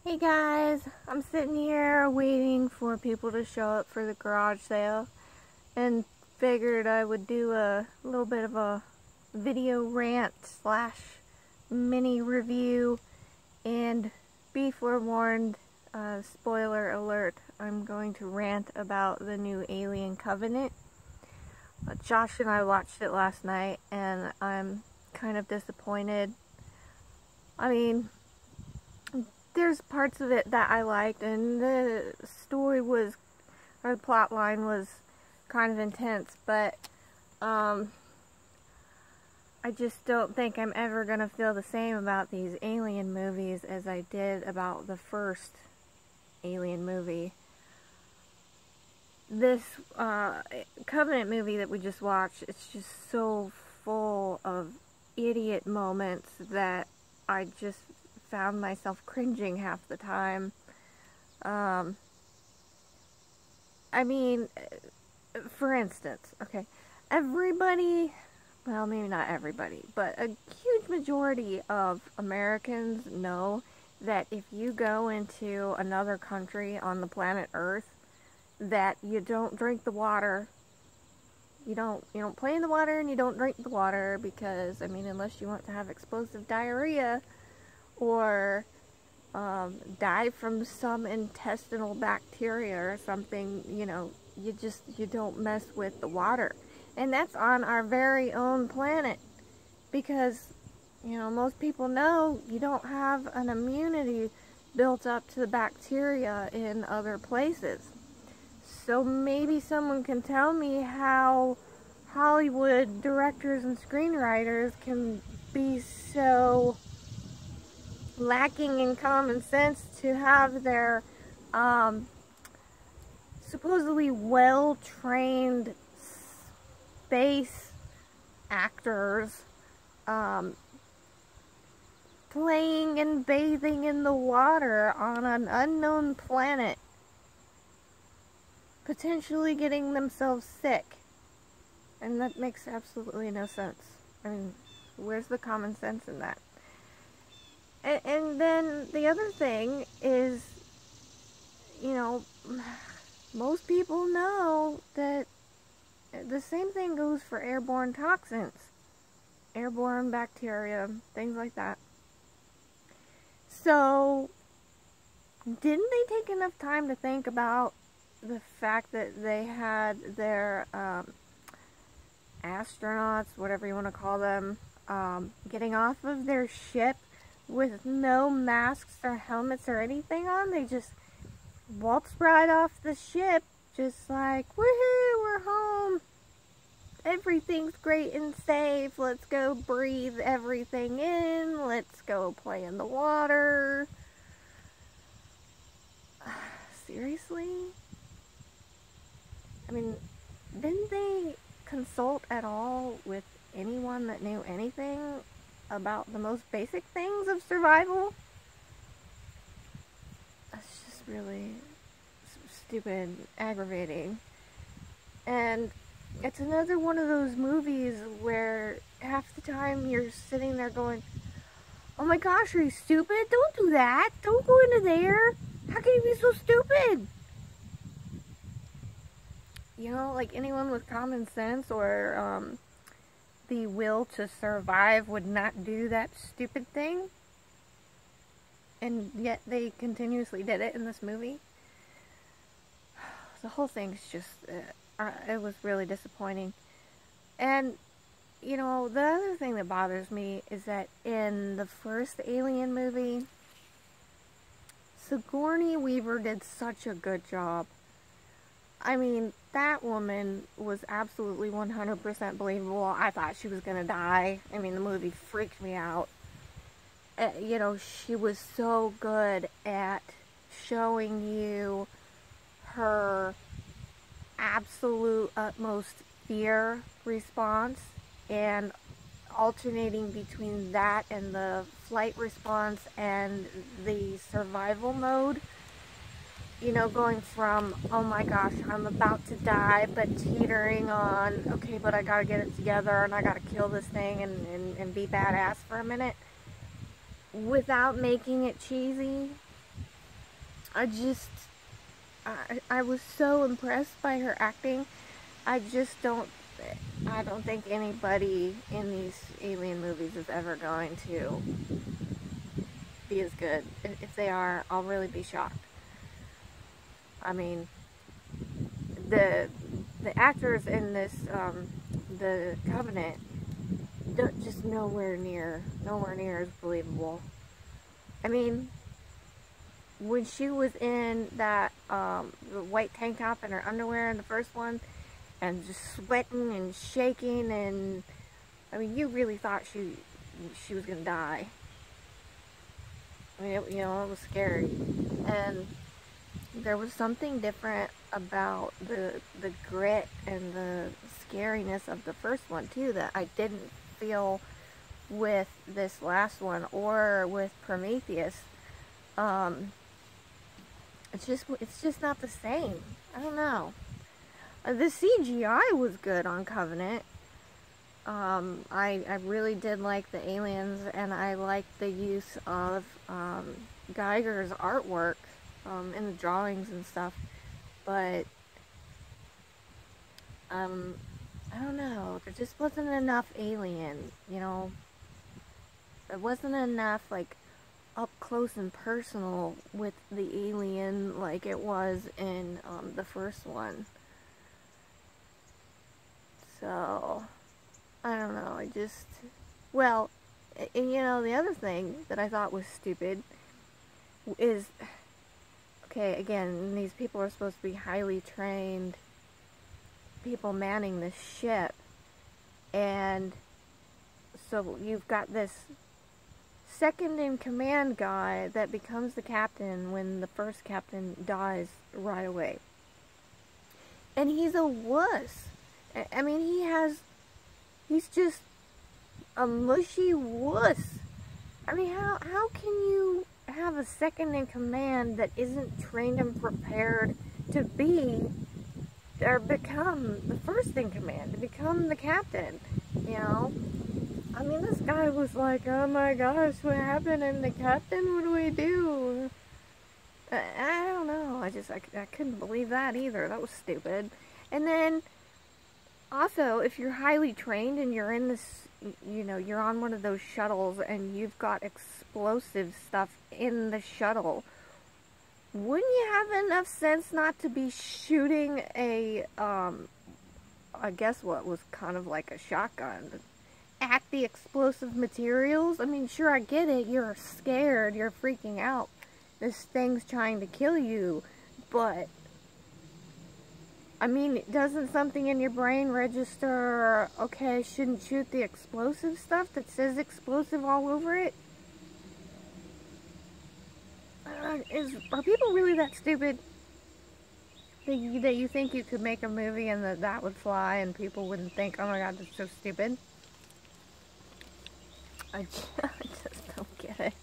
Hey guys, I'm sitting here waiting for people to show up for the garage sale and figured I would do a little bit of a video rant slash mini review, and be forewarned, spoiler alert, I'm going to rant about the new Alien Covenant. Josh and I watched it last night and I'm kind of disappointed. I mean, there's parts of it that I liked, and the story was, or the plot line was kind of intense, but I just don't think I'm ever gonna feel the same about these Alien movies as I did about the first Alien movie. This Covenant movie that we just watched, it's just so full of idiot moments that I just found myself cringing half the time. I mean, for instance, okay, everybody, well, maybe not everybody, but a huge majority of Americans know that if you go into another country on the planet Earth, that you don't drink the water. You don't play in the water and you don't drink the water because, I mean, unless you want to have explosive diarrhea or die from some intestinal bacteria or something, you don't mess with the water. And that's on our very own planet, because, most people know you don't have an immunity built up to the bacteria in other places. So maybe someone can tell me how Hollywood directors and screenwriters can be so lacking in common sense to have their supposedly well-trained space actors playing and bathing in the water on an unknown planet, potentially getting themselves sick. And that makes absolutely no sense. I mean, where's the common sense in that? And then the other thing is, most people know that the same thing goes for airborne toxins, airborne bacteria, things like that. So, didn't they take enough time to think about the fact that they had their astronauts, whatever you want to call them, getting off of their ship with no masks or helmets or anything on? They just waltzed right off the ship, just like, woohoo, we're home, everything's great and safe, let's go breathe everything in, let's go play in the water. Seriously? I mean, didn't they consult at all with anyone that knew anything about the most basic things of survival? That's just really stupid, aggravating. And it's another one of those movies where half the time you're sitting there going, oh my gosh, are you stupid? Don't do that. Don't go into there. How can you be so stupid? Like anyone with common sense or the will to survive would not do that stupid thing. And yet they continuously did it in this movie. The whole thing's just, it was really disappointing. And, the other thing that bothers me is that in the first Alien movie, Sigourney Weaver did such a good job. I mean, that woman was absolutely 100% believable. I thought she was gonna die. I mean, the movie freaked me out. She was so good at showing you her absolute utmost fear response and alternating between that and the flight response and the survival mode. Going from, oh my gosh, I'm about to die, but teetering on, okay, but I gotta get it together and I gotta kill this thing and be badass for a minute, without making it cheesy. I just, I was so impressed by her acting. I just don't, I don't think anybody in these alien movies is ever going to be as good. If they are, I'll really be shocked. I mean, the actors in this, the Covenant, don't, just nowhere near as believable. I mean, when she was in that the white tank top and her underwear in the first one, and just sweating and shaking, and I mean, you really thought she was gonna die. I mean, it, you know, it was scary, and there was something different about the grit and the scariness of the first one too that I didn't feel with this last one or with Prometheus. It's just not the same. I don't know. The CGI was good on Covenant. I really did like the aliens, and I liked the use of Geiger's artwork in the drawings and stuff. But I don't know. There just wasn't enough alien, you know. There wasn't enough like up close and personal with the alien like it was in the first one. So, I don't know, I just, well, and you know, the other thing that I thought was stupid is, okay, again, these people are supposed to be highly trained people manning this ship, and so you've got this second in command guy that becomes the captain when the first captain dies right away. And he's a wuss. I mean, he's just a mushy wuss. I mean, how can you have a second in command that isn't trained and prepared to be, or become the first in command, to become the captain, you know? I mean, this guy was like, oh my gosh, what happened? I'm the captain, what do we do? I don't know, I couldn't believe that either. That was stupid. And then, also, if you're highly trained and you're in this, you know, you're on one of those shuttles and you've got explosive stuff in the shuttle, wouldn't you have enough sense not to be shooting a, I guess what was kind of like a shotgun at the explosive materials? I mean, sure, I get it, you're scared, you're freaking out, this thing's trying to kill you, but I mean, doesn't something in your brain register, okay, I shouldn't shoot the explosive stuff that says explosive all over it? Are people really that stupid? That you think you could make a movie and that would fly and people wouldn't think, oh my god, that's so stupid? I just don't get it.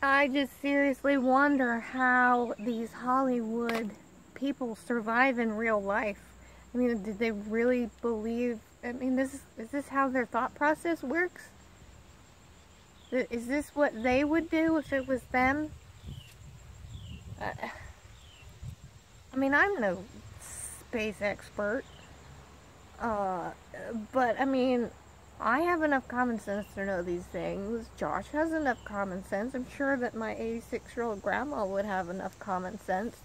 I just seriously wonder how these Hollywood people survive in real life. I mean, did they really believe, I mean, is this how their thought process works? Is this what they would do if it was them? I mean, I'm no space expert, but I mean, I have enough common sense to know these things. Josh has enough common sense. I'm sure that my 86-year-old grandma would have enough common sense.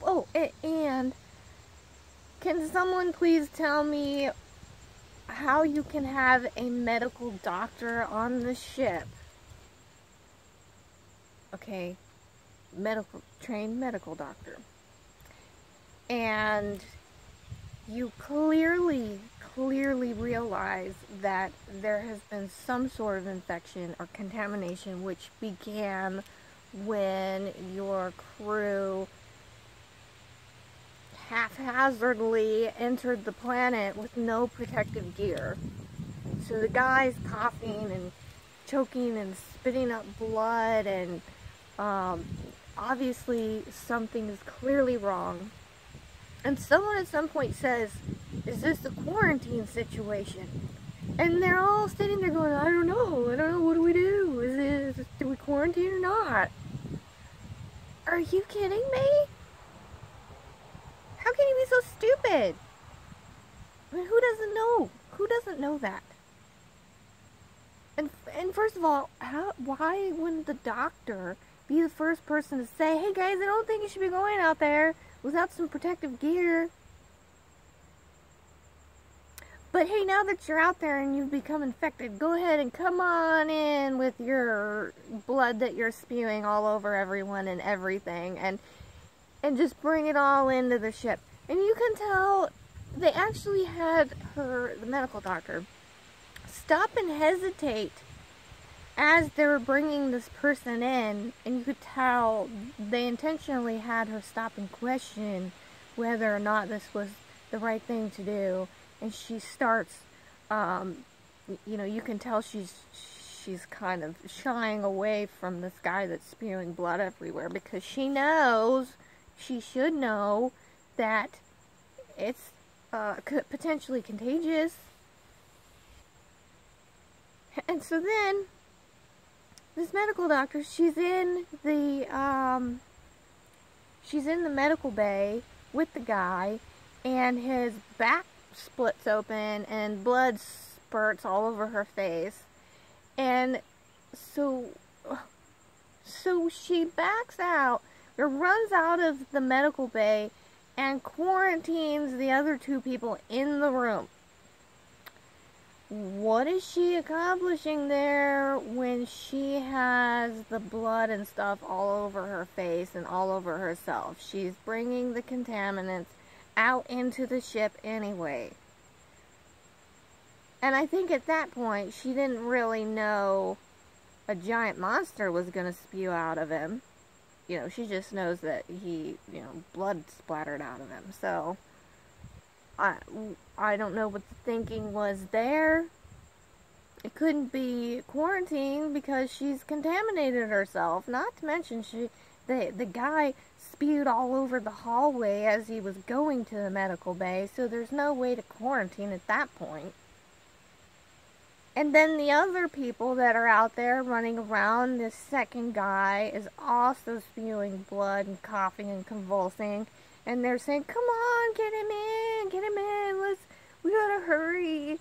Oh, and can someone please tell me how you can have a medical doctor on the ship? Okay, trained medical doctor. And you clearly realize that there has been some sort of infection or contamination which began when your crew haphazardly entered the planet with no protective gear. So the guy's coughing and choking and spitting up blood, and obviously something is clearly wrong. And someone at some point says, is this a quarantine situation? And they're all sitting there going, I don't know, what do we do? Are you kidding me? How can you be so stupid? I mean, who doesn't know? Who doesn't know that? And first of all, why wouldn't the doctor be the first person to say, hey guys, I don't think you should be going out there without some protective gear? But hey, now that you're out there and you've become infected, go ahead and come on in with your blood that you're spewing all over everyone and everything, and just bring it all into the ship. And you can tell they actually had the medical doctor, stop and hesitate as they were bringing this person in, and you could tell they intentionally had her stop and question whether or not this was the right thing to do. And she starts, you know, you can tell she's kind of shying away from this guy that's spewing blood everywhere, because she should know that it's potentially contagious. And so then, this medical doctor, she's in the medical bay with the guy, and his back splits open and blood spurts all over her face. And so she backs out, or runs out of the medical bay, and quarantines the other two people in the room. What is she accomplishing there when she has the blood and stuff all over her face and all over herself? She's bringing the contaminants out into the ship anyway. And I think at that point, she didn't really know a giant monster was going to spew out of him. You know, she just knows that he, you know, blood splattered out of him. So, I don't know what the thinking was there. It couldn't be quarantine because she's contaminated herself. Not to mention the guy spewed all over the hallway as he was going to the medical bay, so there's no way to quarantine at that point. And then the other people that are out there running around, this second guy is also spewing blood and coughing and convulsing. And they're saying, come on, get him in, we gotta hurry.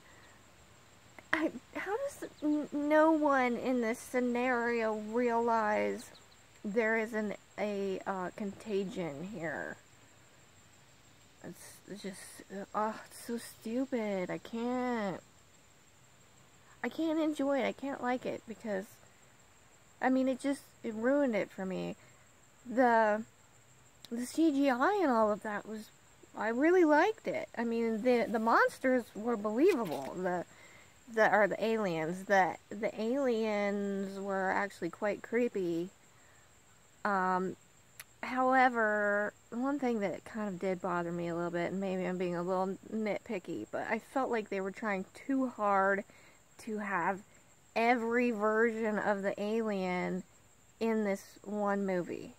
How does no one in this scenario realize there isn't a contagion here? It's just, it's so stupid. I can't enjoy it. I can't like it, because, I mean, it ruined it for me. The CGI and all of that I really liked it. I mean, the monsters were believable. The aliens. The aliens were actually quite creepy. However, one thing that kind of did bother me a little bit, and maybe I'm being a little nitpicky, but I felt like they were trying too hard to have every version of the alien in this one movie.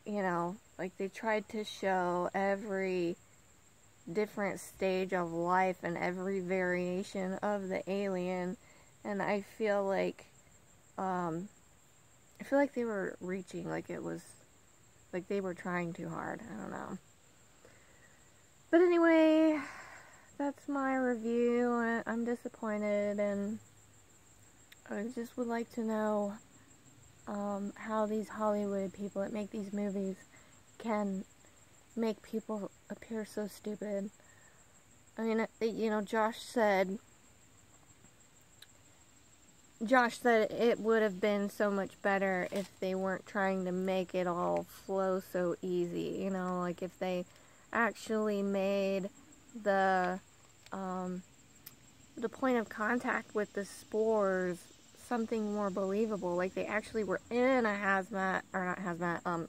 You know, like they tried to show every different stage of life and every variation of the alien, and I feel like they were reaching, like it was like they were trying too hard. I don't know. But anyway, that's my review. I'm disappointed, and I just would like to know how these Hollywood people that make these movies can make people appear so stupid. I mean, you know, Josh said it would have been so much better if they weren't trying to make it all flow so easy. You know, like if they actually made the point of contact with the spores something more believable. Like they actually were in a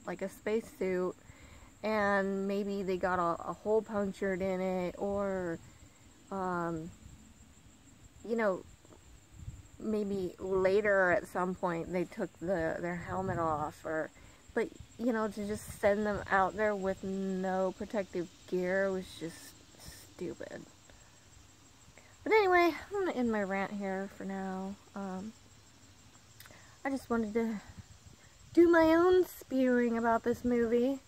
like a spacesuit, and maybe they got a hole punctured in it, or you know, maybe later at some point they took their helmet off, but you know, to just send them out there with no protective gear was just stupid. But anyway, I'm gonna end my rant here for now. I just wanted to do my own spewing about this movie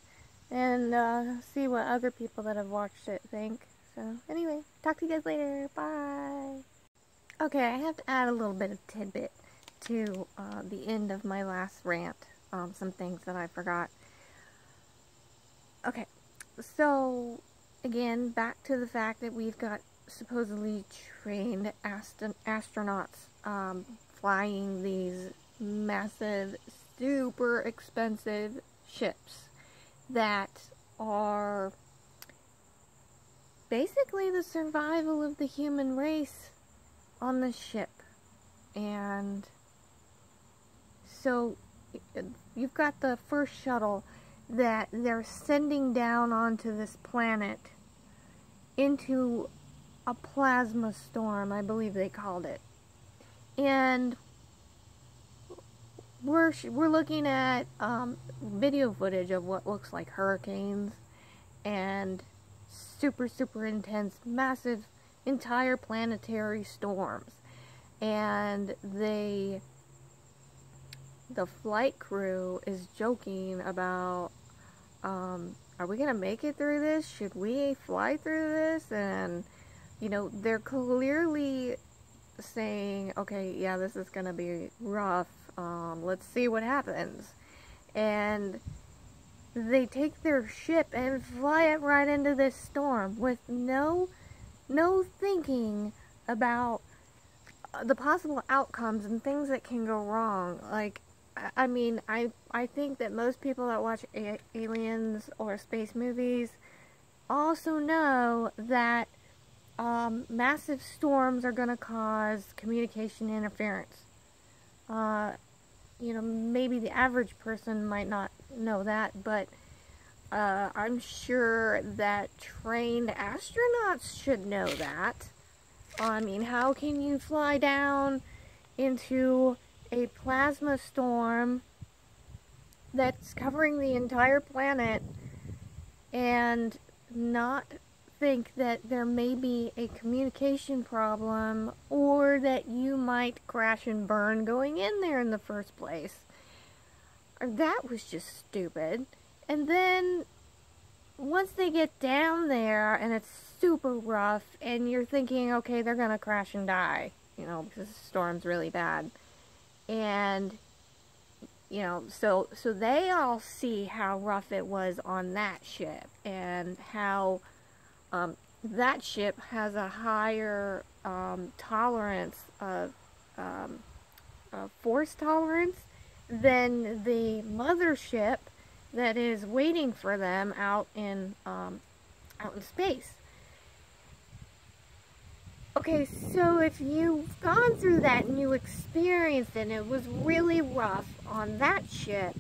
and see what other people that have watched it think. So anyway, talk to you guys later. Bye. Okay, I have to add a little bit of tidbit to the end of my last rant. Some things that I forgot. Okay, so again, back to the fact that we've got supposedly trained astronauts flying these massive, super expensive ships that are basically the survival of the human race on the ship. And so you've got the first shuttle that they're sending down onto this planet into a plasma storm, I believe they called it. And we're looking at video footage of what looks like hurricanes and super intense, massive, entire planetary storms. And the flight crew is joking about, are we gonna make it through this? Should we fly through this? And, you know, they're clearly saying, okay, yeah, this is gonna be rough, let's see what happens. And they take their ship and fly it right into this storm with no thinking about the possible outcomes and things that can go wrong. Like, I mean, I think that most people that watch aliens or space movies also know that massive storms are going to cause communication interference. You know, maybe the average person might not know that, but I'm sure that trained astronauts should know that. I mean, how can you fly down into a plasma storm that's covering the entire planet and not think that there may be a communication problem or that you might crash and burn going in there in the first place? That was just stupid. And then once they get down there and it's super rough and you're thinking, okay, they're gonna crash and die, you know, because the storm's really bad. And, you know, so they all see how rough it was on that ship and how that ship has a higher tolerance of force tolerance than the mothership that is waiting for them out in space. Okay, so if you've gone through that and you experienced it and it was really rough on that ship,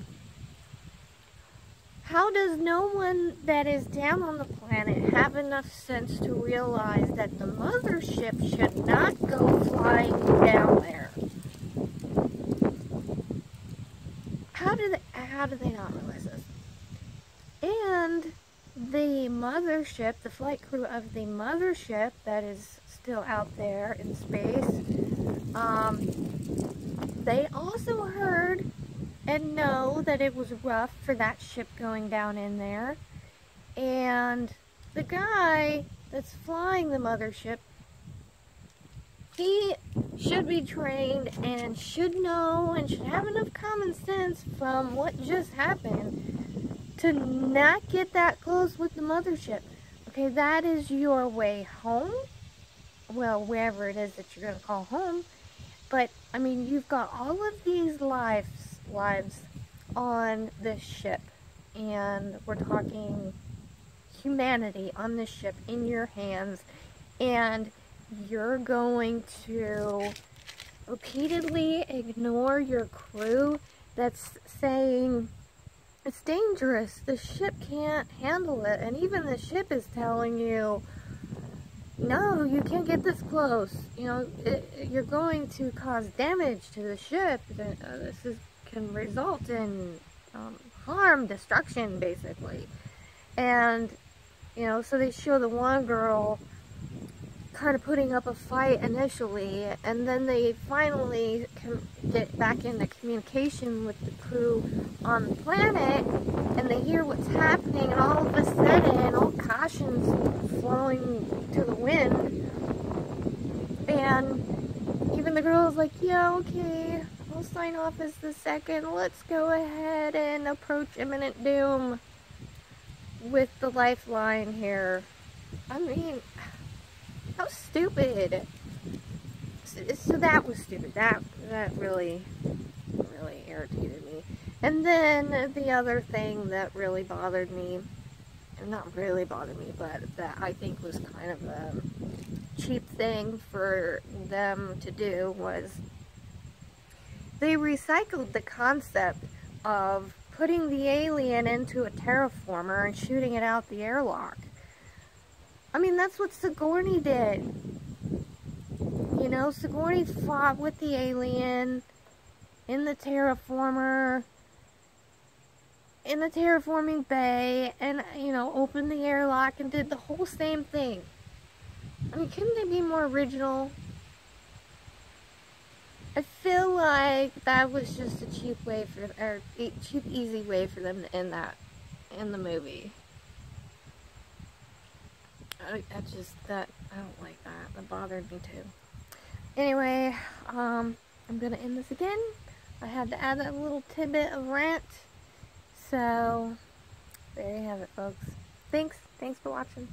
how does no one that is down on the planet have enough sense to realize that the mothership should not go flying down there? How do they not realize this? And the mothership, the flight crew of the mothership that is still out there in space, they also heard and know that it was rough for that ship going down in there. And the guy that's flying the mothership, he should be trained and should know and should have enough common sense from what just happened to not get that close with the mothership. Okay, that is your way home. Well, wherever it is that you're going to call home. But, I mean, you've got all of these lives on this ship. And we're talking humanity on this ship in your hands. And you're going to repeatedly ignore your crew that's saying, it's dangerous, the ship can't handle it. And even the ship is telling you, no, you can't get this close. You know, you're going to cause damage to the ship. This can result in harm, destruction, basically. And, you know, so they show the one girl kind of putting up a fight initially, and then they finally get get back into communication with the crew on the planet, and they hear what's happening, and all of a sudden, all caution's flowing to the wind, and even the girl's like, yeah, okay, I'll sign off as the second, let's go ahead and approach imminent doom with the lifeline here. I mean, how stupid. So that was stupid. That really irritated me. And then the other thing that really bothered me, and not really bothered me, but that I think was kind of a cheap thing for them to do, was they recycled the concept of putting the alien into a terraformer and shooting it out the airlock. I mean, that's what Sigourney did. You know, Sigourney fought with the alien in the terraformer, in the terraforming bay, and, you know, opened the airlock and did the whole same thing. I mean, couldn't they be more original? I feel like that was just a cheap way for, or cheap, easy way for them to end that in the movie. I don't like that. That bothered me too. Anyway, I'm gonna end this again. I had to add that little tidbit of rant. So, there you have it, folks. Thanks for watching.